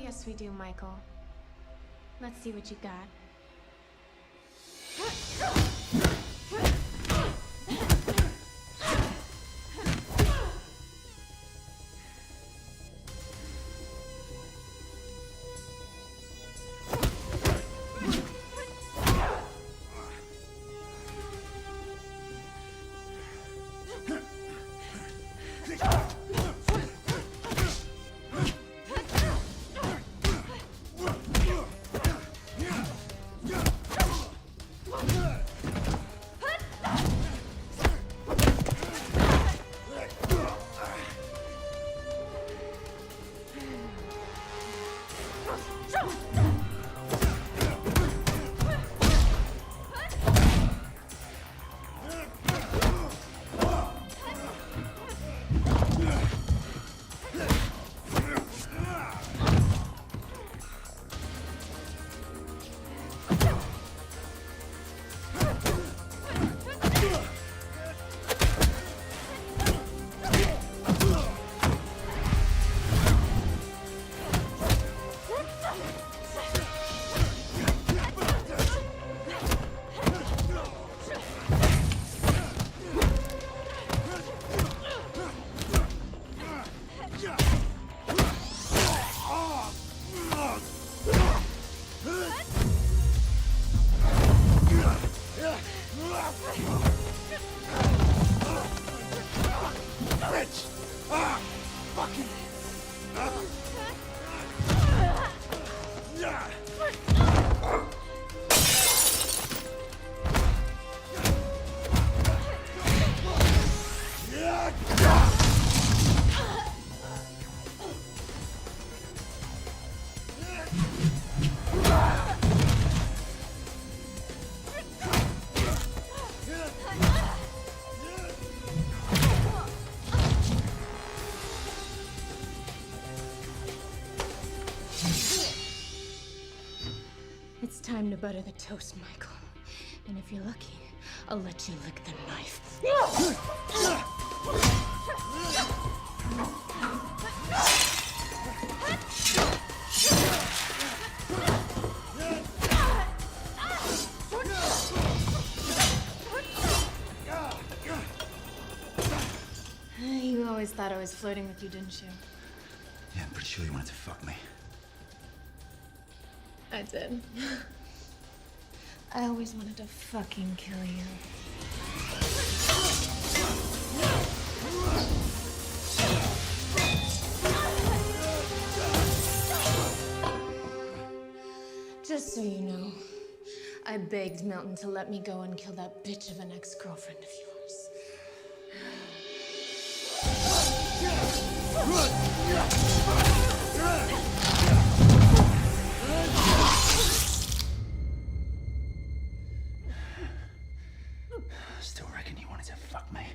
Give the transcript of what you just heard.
yes we do, Michael. Let's see what you got. Bitch! Ah! Fucking! It's time to butter the toast, Michael. And if you're lucky, I'll let you lick the knife. You always thought I was flirting with you, didn't you? Yeah, I'm pretty sure you wanted to fuck me. I did. I always wanted to fucking kill you. Just so you know, I begged Milton to let me go and kill that bitch of an ex-girlfriend of yours. Still reckon you wanted to fuck me?